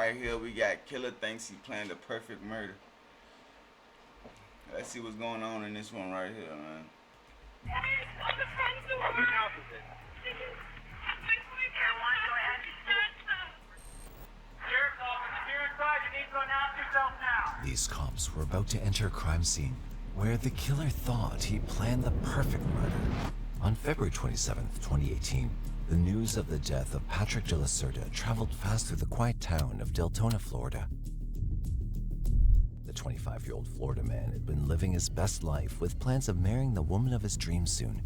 right here we got killer thinks he planned the perfect murder. Let's see what's going on in this one right here, man. These cops were about to enter a crime scene where the killer thought he planned the perfect murder. On February 27, 2018, the news of the death of Patrick de la Cerda traveled fast through the quiet town of Deltona, Florida. The 25-year-old Florida man had been living his best life with plans of marrying the woman of his dreams soon.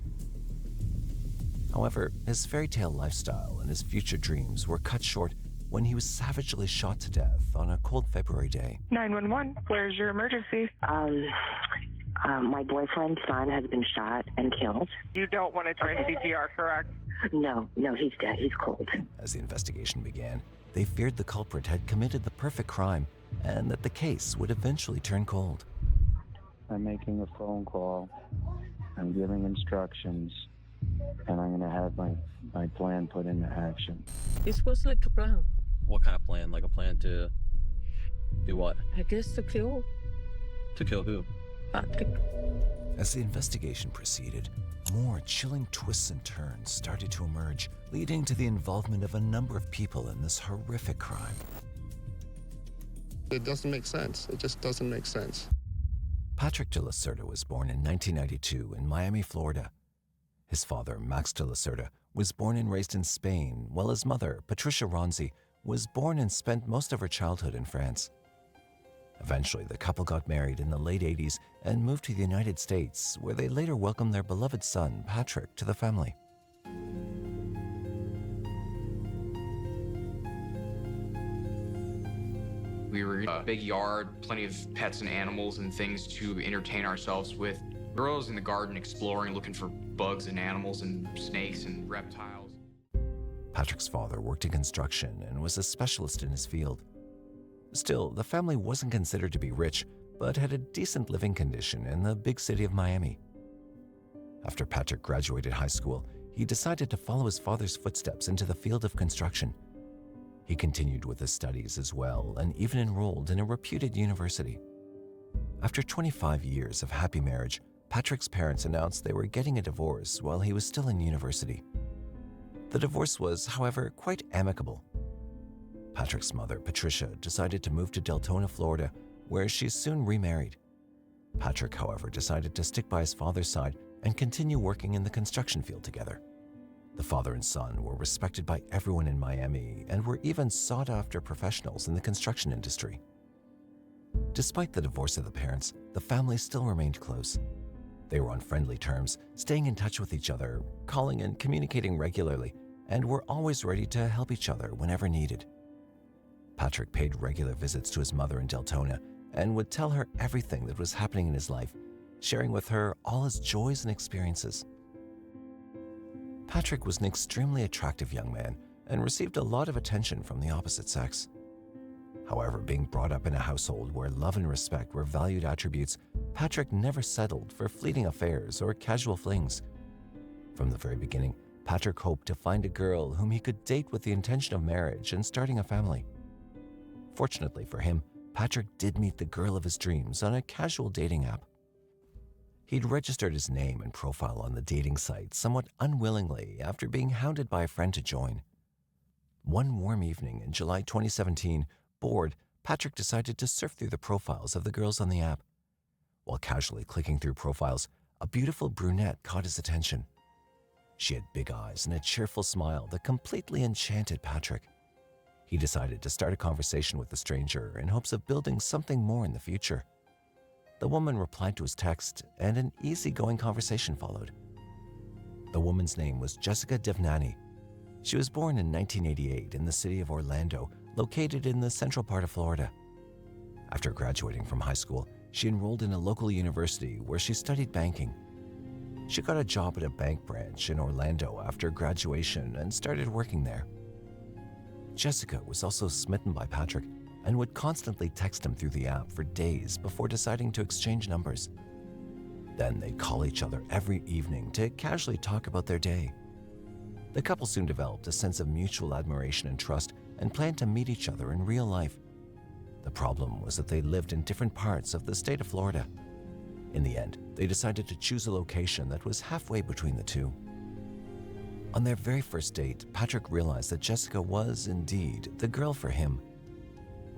However, his fairy tale lifestyle and his future dreams were cut short when he was savagely shot to death on a cold February day. 911, where's your emergency? My boyfriend's son has been shot and killed. You don't want to try CPR, correct? No, he's dead. He's cold. As the investigation began, they feared the culprit had committed the perfect crime and that the case would eventually turn cold. I'm making a phone call. I'm giving instructions. And I'm going to have my plan put into action. It was like a plan. What kind of plan? Like a plan to do what? I guess to kill To kill who? Patrick. As the investigation proceeded, more chilling twists and turns started to emerge, leading to the involvement of a number of people in this horrific crime. It doesn't make sense. It just doesn't make sense. Patrick de la Cerda was born in 1992 in Miami, Florida. His father, Max de la Cerda, was born and raised in Spain, while his mother, Patricia Ronzi, was born and spent most of her childhood in France. Eventually, the couple got married in the late 80s and moved to the United States, where they later welcomed their beloved son, Patrick, to the family. We were in a big yard, plenty of pets and animals and things to entertain ourselves with. Girls in the garden exploring, looking for bugs and animals and snakes and reptiles. Patrick's father worked in construction and was a specialist in his field. Still, the family wasn't considered to be rich, but had a decent living condition in the big city of Miami. After Patrick graduated high school, he decided to follow his father's footsteps into the field of construction. He continued with his studies as well and even enrolled in a reputed university. After 25 years of happy marriage, Patrick's parents announced they were getting a divorce while he was still in university. The divorce was, however, quite amicable. Patrick's mother, Patricia, decided to move to Deltona, Florida, where she soon remarried. Patrick, however, decided to stick by his father's side and continue working in the construction field together. The father and son were respected by everyone in Miami and were even sought-after professionals in the construction industry. Despite the divorce of the parents, the family still remained close. They were on friendly terms, staying in touch with each other, calling and communicating regularly, and were always ready to help each other whenever needed. Patrick paid regular visits to his mother in Deltona and would tell her everything that was happening in his life, sharing with her all his joys and experiences. Patrick was an extremely attractive young man and received a lot of attention from the opposite sex. However, being brought up in a household where love and respect were valued attributes, Patrick never settled for fleeting affairs or casual flings. From the very beginning, Patrick hoped to find a girl whom he could date with the intention of marriage and starting a family. Fortunately for him, Patrick did meet the girl of his dreams on a casual dating app. He'd registered his name and profile on the dating site somewhat unwillingly after being hounded by a friend to join. One warm evening in July 2017, bored, Patrick decided to surf through the profiles of the girls on the app. While casually clicking through profiles, a beautiful brunette caught his attention. She had big eyes and a cheerful smile that completely enchanted Patrick. He decided to start a conversation with the stranger in hopes of building something more in the future. The woman replied to his text, and an easygoing conversation followed. The woman's name was Jessica Devnani. She was born in 1988 in the city of Orlando, located in the central part of Florida. After graduating from high school, she enrolled in a local university where she studied banking. She got a job at a bank branch in Orlando after graduation and started working there. Jessica was also smitten by Patrick and would constantly text him through the app for days before deciding to exchange numbers. Then they'd call each other every evening to casually talk about their day. The couple soon developed a sense of mutual admiration and trust and planned to meet each other in real life. The problem was that they lived in different parts of the state of Florida. In the end, they decided to choose a location that was halfway between the two. On their very first date, Patrick realized that Jessica was indeed the girl for him.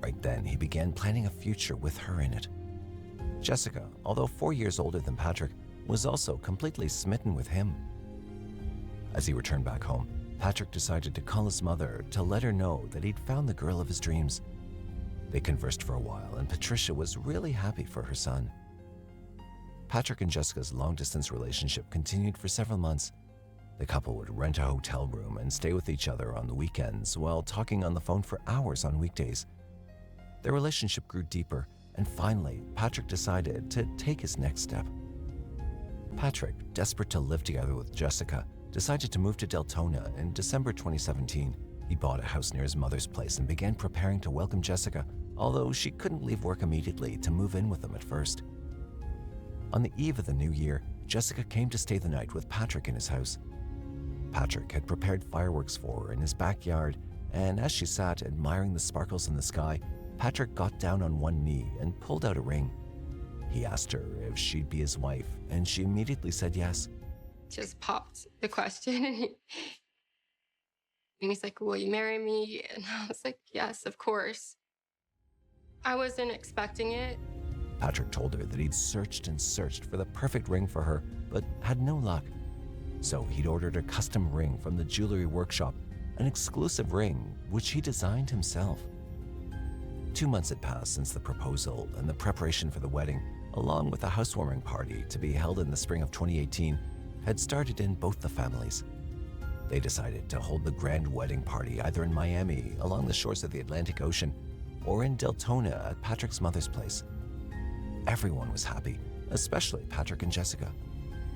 Right then, he began planning a future with her in it. Jessica, although 4 years older than Patrick, was also completely smitten with him. As he returned back home, Patrick decided to call his mother to let her know that he'd found the girl of his dreams. They conversed for a while, and Patricia was really happy for her son. Patrick and Jessica's long-distance relationship continued for several months. The couple would rent a hotel room and stay with each other on the weekends while talking on the phone for hours on weekdays. Their relationship grew deeper, and finally, Patrick decided to take his next step. Patrick, desperate to live together with Jessica, decided to move to Deltona in December 2017. He bought a house near his mother's place and began preparing to welcome Jessica, although she couldn't leave work immediately to move in with them at first. On the eve of the new year, Jessica came to stay the night with Patrick in his house. Patrick had prepared fireworks for her in his backyard, and as she sat admiring the sparkles in the sky, Patrick got down on one knee and pulled out a ring. He asked her if she'd be his wife, and she immediately said yes. Just popped the question, and he's like, "Will you marry me?" And I was like, "Yes, of course." I wasn't expecting it. Patrick told her that he'd searched and searched for the perfect ring for her, but had no luck. So he'd ordered a custom ring from the jewelry workshop, an exclusive ring which he designed himself. 2 months had passed since the proposal, and the preparation for the wedding, along with a housewarming party to be held in the spring of 2018, had started in both the families. They decided to hold the grand wedding party either in Miami, along the shores of the Atlantic Ocean, or in Deltona at Patrick's mother's place. Everyone was happy, especially Patrick and Jessica.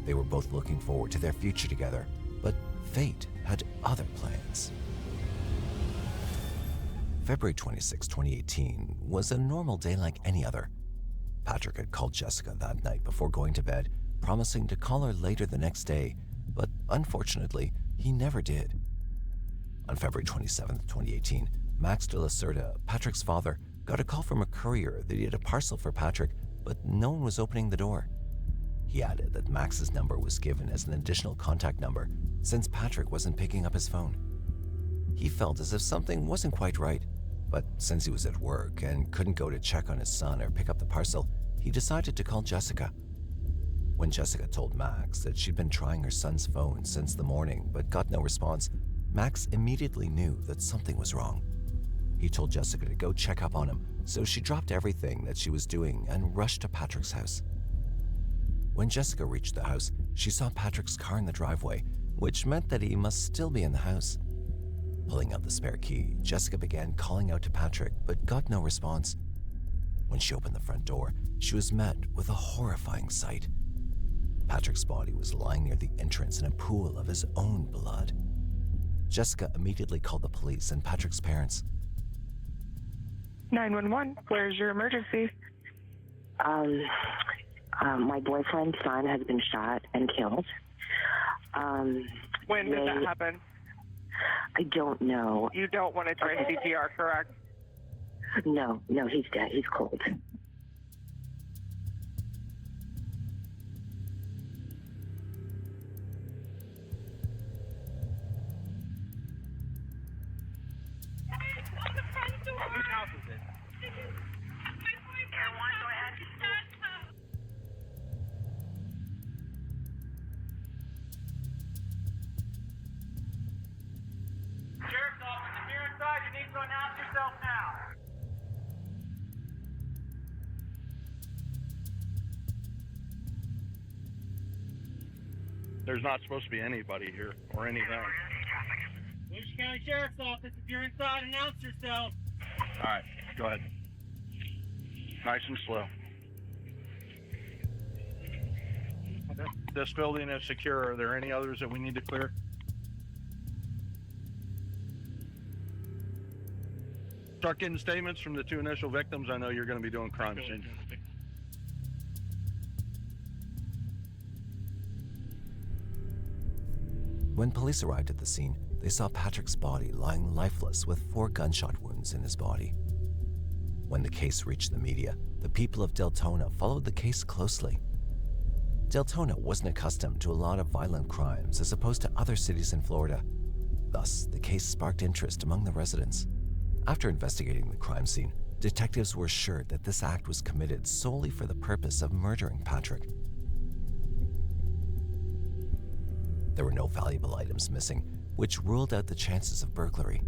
They were both looking forward to their future together, but fate had other plans. February 26, 2018 was a normal day like any other. Patrick had called Jessica that night before going to bed, promising to call her later the next day, but unfortunately, he never did. On February 27, 2018, Max de la Cerda, Patrick's father, got a call from a courier that he had a parcel for Patrick, but no one was opening the door. He added that Max's number was given as an additional contact number since Patrick wasn't picking up his phone. He felt as if something wasn't quite right, but since he was at work and couldn't go to check on his son or pick up the parcel, he decided to call Jessica. When Jessica told Max that she'd been trying her son's phone since the morning but got no response, Max immediately knew that something was wrong. He told Jessica to go check up on him, so she dropped everything that she was doing and rushed to Patrick's house. When Jessica reached the house, she saw Patrick's car in the driveway, which meant that he must still be in the house. Pulling out the spare key, Jessica began calling out to Patrick, but got no response. When she opened the front door, she was met with a horrifying sight. Patrick's body was lying near the entrance in a pool of his own blood. Jessica immediately called the police and Patrick's parents. 911, where's your emergency? My boyfriend's son has been shot and killed. When did that happen? I don't know. You don't want to try CPR, correct? No, he's dead. He's cold. Whose house is it? Sheriff's office, if you're inside, you need to announce yourself now. There's not supposed to be anybody here or anything. Williamson County Sheriff's Office, if you're inside, announce yourself. All right, go ahead. Nice and slow. This building is secure. Are there any others that we need to clear? Start getting statements from the two initial victims. I know you're going to be doing crime scene. When police arrived at the scene, they saw Patrick's body lying lifeless with 4 gunshot wounds in his body. When the case reached the media, the people of Deltona followed the case closely. Deltona wasn't accustomed to a lot of violent crimes as opposed to other cities in Florida. Thus, the case sparked interest among the residents. After investigating the crime scene, detectives were assured that this act was committed solely for the purpose of murdering Patrick. There were no valuable items missing, which ruled out the chances of burglary.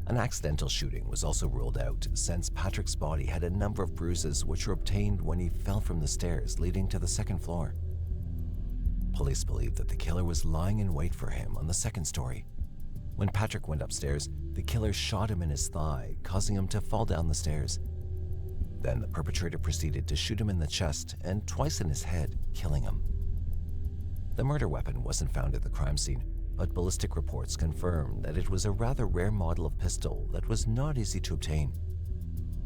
An accidental shooting was also ruled out since Patrick's body had a number of bruises which were obtained when he fell from the stairs leading to the second floor. Police believed that the killer was lying in wait for him on the second story. When Patrick went upstairs, the killer shot him in his thigh, causing him to fall down the stairs. Then the perpetrator proceeded to shoot him in the chest and twice in his head, killing him. The murder weapon wasn't found at the crime scene, but ballistic reports confirmed that it was a rather rare model of pistol that was not easy to obtain.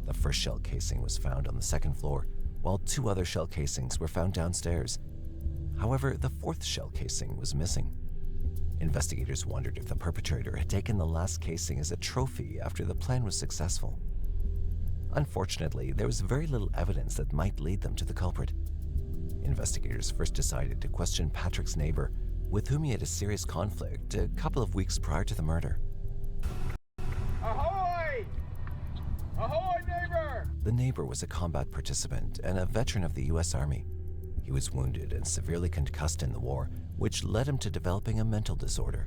The first shell casing was found on the second floor, while 2 other shell casings were found downstairs. However, the 4th shell casing was missing. Investigators wondered if the perpetrator had taken the last casing as a trophy after the plan was successful. Unfortunately, there was very little evidence that might lead them to the culprit. Investigators first decided to question Patrick's neighbor, with whom he had a serious conflict a couple of weeks prior to the murder. Ahoy! Ahoy, neighbor! The neighbor was a combat participant and a veteran of the U.S. Army. He was wounded and severely concussed in the war, which led him to developing a mental disorder.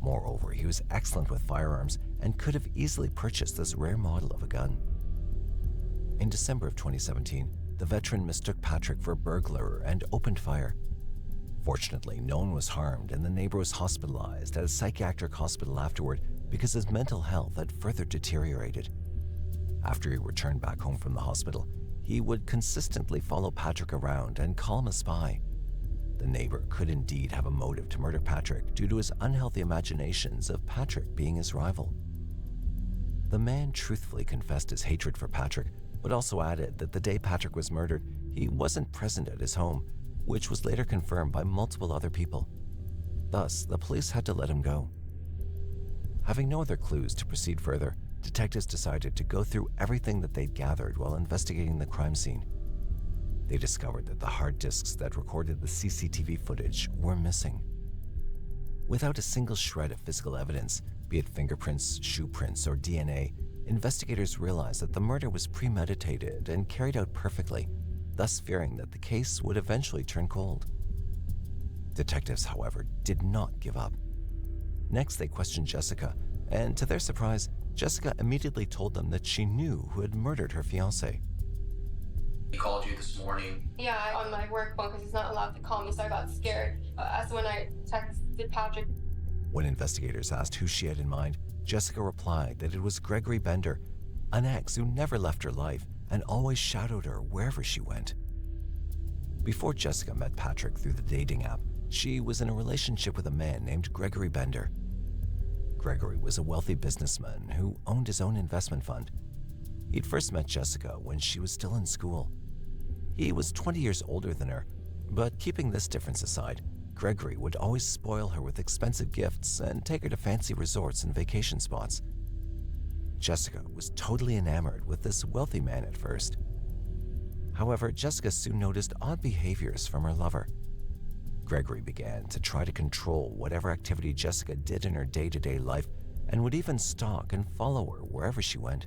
Moreover, he was excellent with firearms and could have easily purchased this rare model of a gun. In December of 2017, the veteran mistook Patrick for a burglar and opened fire. Fortunately, no one was harmed and the neighbor was hospitalized at a psychiatric hospital afterward because his mental health had further deteriorated. After he returned back home from the hospital, he would consistently follow Patrick around and call him a spy. The neighbor could indeed have a motive to murder Patrick due to his unhealthy imaginations of Patrick being his rival. The man truthfully confessed his hatred for Patrick, but also added that the day Patrick was murdered, he wasn't present at his home, which was later confirmed by multiple other people. Thus, the police had to let him go. Having no other clues to proceed further, detectives decided to go through everything that they'd gathered while investigating the crime scene. They discovered that the hard disks that recorded the CCTV footage were missing. Without a single shred of physical evidence, be it fingerprints, shoe prints, or DNA, investigators realized that the murder was premeditated and carried out perfectly, thus fearing that the case would eventually turn cold. Detectives, however, did not give up. Next, they questioned Jessica, and to their surprise, Jessica immediately told them that she knew who had murdered her fiancé. He called you this morning. Yeah, on my work phone because he's not allowed to call me, so I got scared. That's when I texted Patrick. When investigators asked who she had in mind, Jessica replied that it was Gregory Bender, an ex who never left her life and always shadowed her wherever she went. Before Jessica met Patrick through the dating app, she was in a relationship with a man named Gregory Bender. Gregory was a wealthy businessman who owned his own investment fund. He'd first met Jessica when she was still in school. He was 20 years older than her, but keeping this difference aside, Gregory would always spoil her with expensive gifts and take her to fancy resorts and vacation spots. Jessica was totally enamored with this wealthy man at first. However, Jessica soon noticed odd behaviors from her lover. Gregory began to try to control whatever activity Jessica did in her day-to-day life and would even stalk and follow her wherever she went.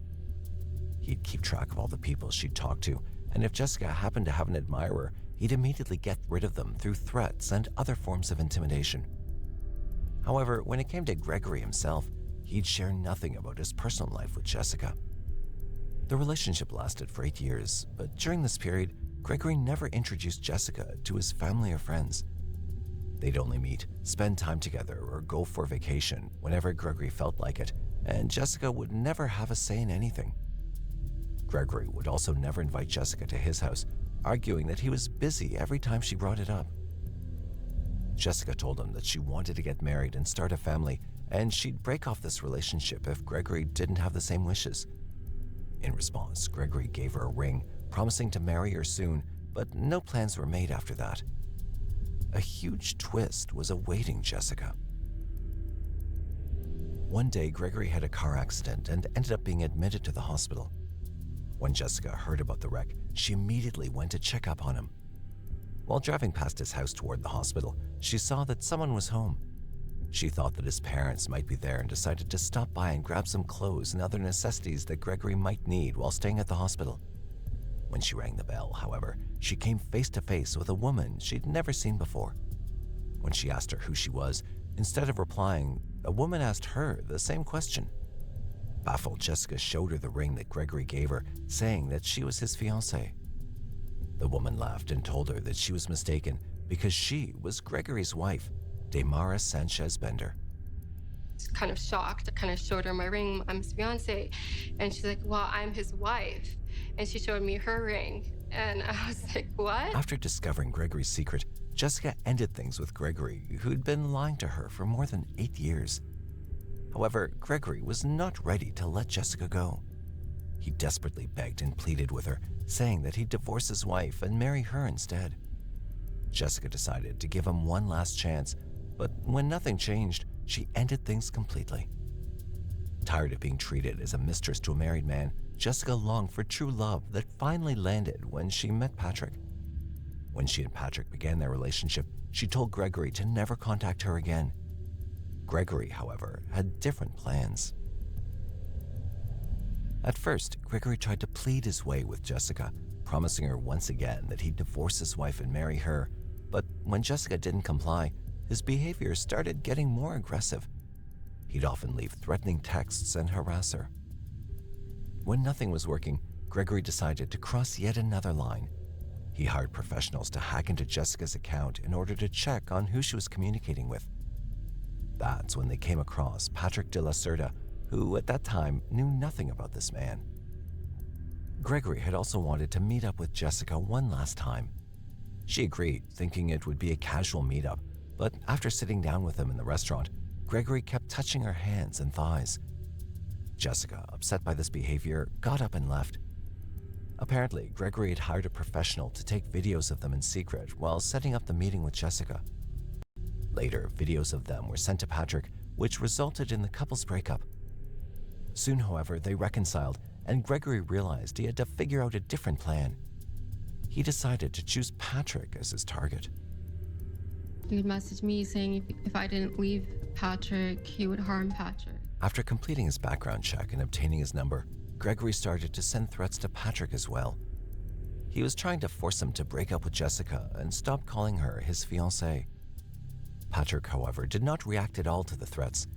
He'd keep track of all the people she'd talked to, and if Jessica happened to have an admirer, he'd immediately get rid of them through threats and other forms of intimidation. However, when it came to Gregory himself, he'd share nothing about his personal life with Jessica. The relationship lasted for 8 years, but during this period, Gregory never introduced Jessica to his family or friends. They'd only meet, spend time together, or go for vacation whenever Gregory felt like it, and Jessica would never have a say in anything. Gregory would also never invite Jessica to his house, arguing that he was busy every time she brought it up. Jessica told him that she wanted to get married and start a family, and she'd break off this relationship if Gregory didn't have the same wishes. In response, Gregory gave her a ring, promising to marry her soon, but no plans were made after that. A huge twist was awaiting Jessica. One day, Gregory had a car accident and ended up being admitted to the hospital. When Jessica heard about the wreck, she immediately went to check up on him. While driving past his house toward the hospital, she saw that someone was home. She thought that his parents might be there and decided to stop by and grab some clothes and other necessities that Gregory might need while staying at the hospital. When she rang the bell, however, she came face to face with a woman she'd never seen before. When she asked her who she was, instead of replying, a woman asked her the same question. Baffled, Jessica showed her the ring that Gregory gave her, saying that she was his fiancée. The woman laughed and told her that she was mistaken because she was Gregory's wife, Damara Sanchez Bender. Kind of shocked. I kind of showed her my ring. I'm his fiance. And she's like, well, I'm his wife. And she showed me her ring. And I was like, what? After discovering Gregory's secret, Jessica ended things with Gregory, who'd been lying to her for more than 8 years. However, Gregory was not ready to let Jessica go. He desperately begged and pleaded with her, saying that he'd divorce his wife and marry her instead. Jessica decided to give him one last chance, but when nothing changed, she ended things completely. Tired of being treated as a mistress to a married man, Jessica longed for true love that finally landed when she met Patrick. When she and Patrick began their relationship, she told Gregory to never contact her again. Gregory, however, had different plans. At first, Gregory tried to plead his way with Jessica, promising her once again that he'd divorce his wife and marry her. But when Jessica didn't comply, his behavior started getting more aggressive. He'd often leave threatening texts and harass her. When nothing was working, Gregory decided to cross yet another line. He hired professionals to hack into Jessica's account in order to check on who she was communicating with. That's when they came across Patrick de la Cerda, who at that time knew nothing about this man. Gregory had also wanted to meet up with Jessica one last time. She agreed, thinking it would be a casual meetup, but after sitting down with him in the restaurant, Gregory kept touching her hands and thighs. Jessica, upset by this behavior, got up and left. Apparently, Gregory had hired a professional to take videos of them in secret while setting up the meeting with Jessica. Later, videos of them were sent to Patrick, which resulted in the couple's breakup. Soon, however, they reconciled, and Gregory realized he had to figure out a different plan. He decided to choose Patrick as his target. He would message me saying if I didn't leave Patrick, he would harm Patrick. After completing his background check and obtaining his number, Gregory started to send threats to Patrick as well. He was trying to force him to break up with Jessica and stop calling her his fiancée. Patrick, however, did not react at all to the threats.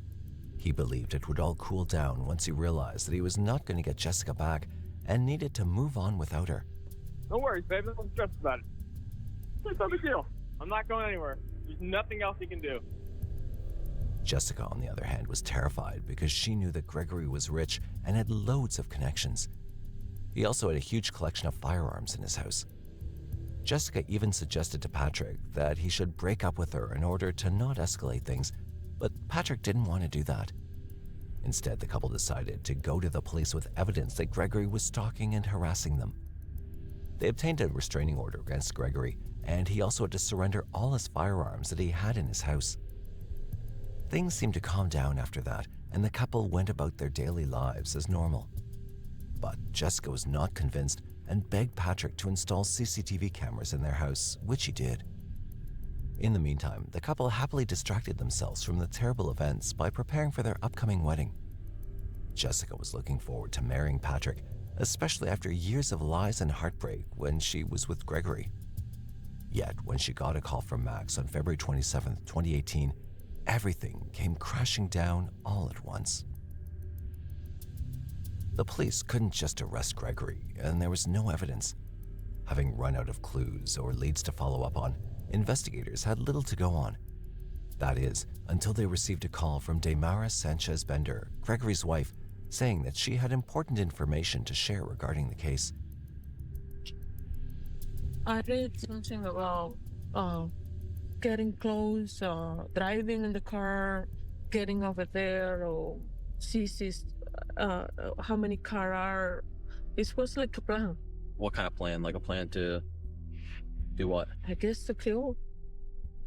He believed it would all cool down once he realized that he was not going to get Jessica back and needed to move on without her. Don't worry, baby. Don't stress about it. It's no big deal. I'm not going anywhere. There's nothing else he can do. Jessica, on the other hand, was terrified because she knew that Gregory was rich and had loads of connections. He also had a huge collection of firearms in his house. Jessica even suggested to Patrick that he should break up with her in order to not escalate things, but Patrick didn't want to do that. Instead, the couple decided to go to the police with evidence that Gregory was stalking and harassing them. They obtained a restraining order against Gregory, and he also had to surrender all his firearms that he had in his house. Things seemed to calm down after that, and the couple went about their daily lives as normal. But Jessica was not convinced and begged Patrick to install CCTV cameras in their house, which he did. In the meantime, the couple happily distracted themselves from the terrible events by preparing for their upcoming wedding. Jessica was looking forward to marrying Patrick, especially after years of lies and heartbreak when she was with Gregory. Yet, when she got a call from Max on February 27, 2018, everything came crashing down all at once. The police couldn't just arrest Gregory, and there was no evidence. Having run out of clues or leads to follow up on, investigators had little to go on. That is, until they received a call from Damara Sanchez Bender, Gregory's wife, saying that she had important information to share regarding the case. I read something about getting close, driving in the car, getting over there, or sees how many cars are. It was like a plan. What kind of plan? Like a plan to do what? I guess to kill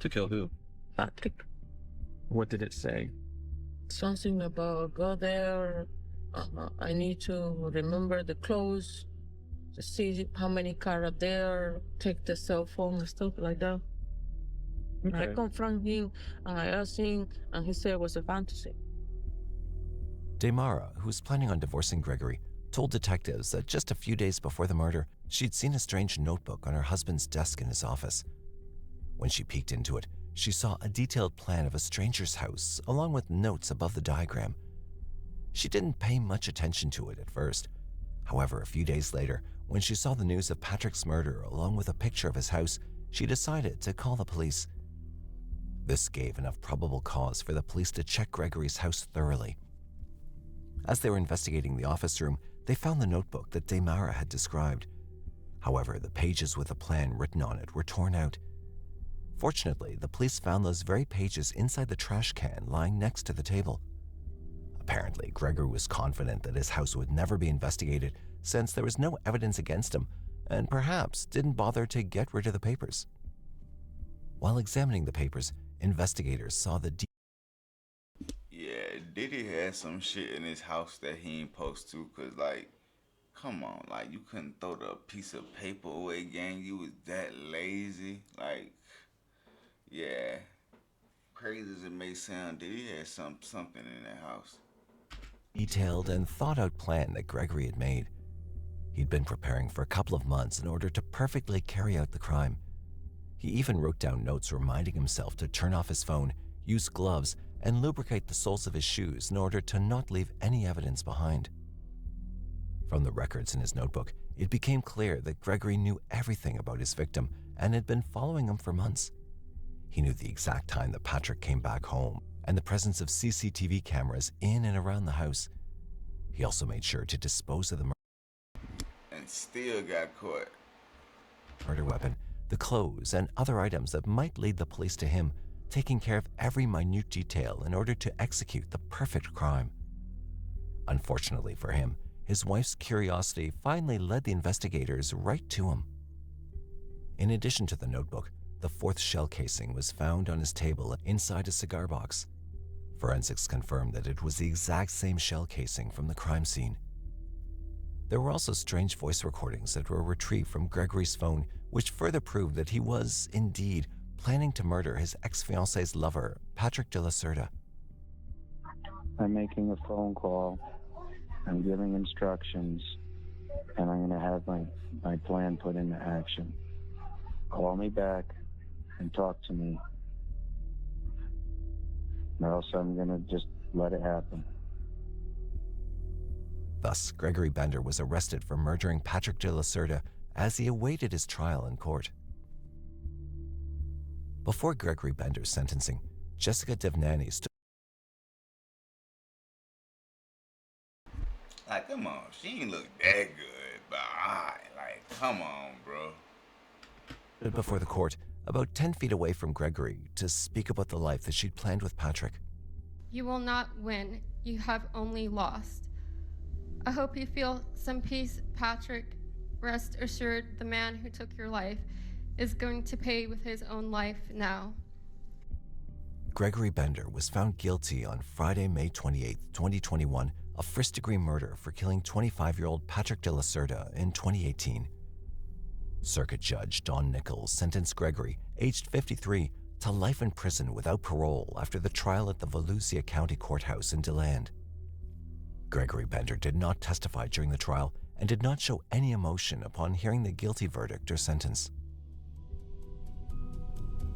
To kill who? Patrick. What did it say? something about go there. I need to remember the clothes, to see how many cars are there, take the cell phone and stuff like that. I confront him and I asked him, and he said it was a fantasy. Damara, who was planning on divorcing Gregory, told detectives that just a few days before the murder, she'd seen a strange notebook on her husband's desk in his office. When she peeked into it, she saw a detailed plan of a stranger's house, along with notes above the diagram. She didn't pay much attention to it at first. However, a few days later, when she saw the news of Patrick's murder along with a picture of his house, she decided to call the police. This gave enough probable cause for the police to check Gregory's house thoroughly. As they were investigating the office room, they found the notebook that Damara had described. However, the pages with a plan written on it were torn out. Fortunately, the police found those very pages inside the trash can lying next to the table. Apparently, Gregory was confident that his house would never be investigated since there was no evidence against him, and perhaps didn't bother to get rid of the papers. While examining the papers, investigators saw the Yeah, Diddy had some shit in his house that he ain't supposed to, cause like, come on, like you couldn't throw the piece of paper away, gang. You was that lazy, like, yeah. Crazy as it may sound, Diddy had something in that house. detailed and thought-out plan that Gregory had made. He'd been preparing for a couple of months in order to perfectly carry out the crime. He even wrote down notes reminding himself to turn off his phone, use gloves, and lubricate the soles of his shoes in order to not leave any evidence behind. From the records in his notebook, it became clear that Gregory knew everything about his victim and had been following him for months. He knew the exact time that Patrick came back home and the presence of CCTV cameras in and around the house. He also made sure to dispose of the And still got caught. murder weapon, the clothes, and other items that might lead the police to him, taking care of every minute detail in order to execute the perfect crime. Unfortunately for him, his wife's curiosity finally led the investigators right to him. In addition to the notebook, the fourth shell casing was found on his table inside a cigar box. Forensics confirmed that it was the exact same shell casing from the crime scene. There were also strange voice recordings that were retrieved from Gregory's phone, which further proved that he was, indeed, planning to murder his ex-fiancee's lover, Patrick de la Cerda. I'm making a phone call. I'm giving instructions, and I'm going to have my plan put into action. Call me back and talk to me, or else I'm going to just let it happen. Thus, Gregory Bender was arrested for murdering Patrick de la Cerda as he awaited his trial in court. Before Gregory Bender's sentencing, Jessica Devnani stood. Like, come on, she ain't look that good, but alright, like, come on, bro. Before the court, about 10 feet away from Gregory, to speak about the life that she'd planned with Patrick. You will not win. You have only lost. I hope you feel some peace, Patrick. Rest assured, the man who took your life is going to pay with his own life now. Gregory Bender was found guilty on Friday, May 28, 2021, of first-degree murder for killing 25-year-old Patrick de la Cerda in 2018. Circuit Judge Don Nichols sentenced Gregory, aged 53, to life in prison without parole after the trial at the Volusia County Courthouse in DeLand. Gregory Bender did not testify during the trial and did not show any emotion upon hearing the guilty verdict or sentence.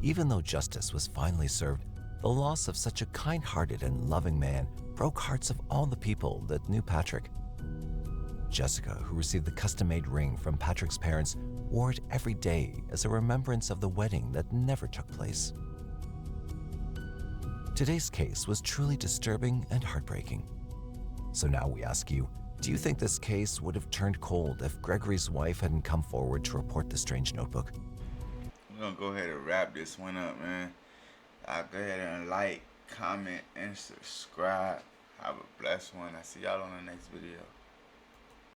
Even though justice was finally served, the loss of such a kind-hearted and loving man broke hearts of all the people that knew Patrick. Jessica, who received the custom-made ring from Patrick's parents, wore it every day as a remembrance of the wedding that never took place. Today's case was truly disturbing and heartbreaking. So now we ask you, do you think this case would have turned cold if Gregory's wife hadn't come forward to report the strange notebook? We're gonna go ahead and wrap this one up, man. I'll go ahead and like, comment, and subscribe. Have a blessed one. I'll see y'all on the next video.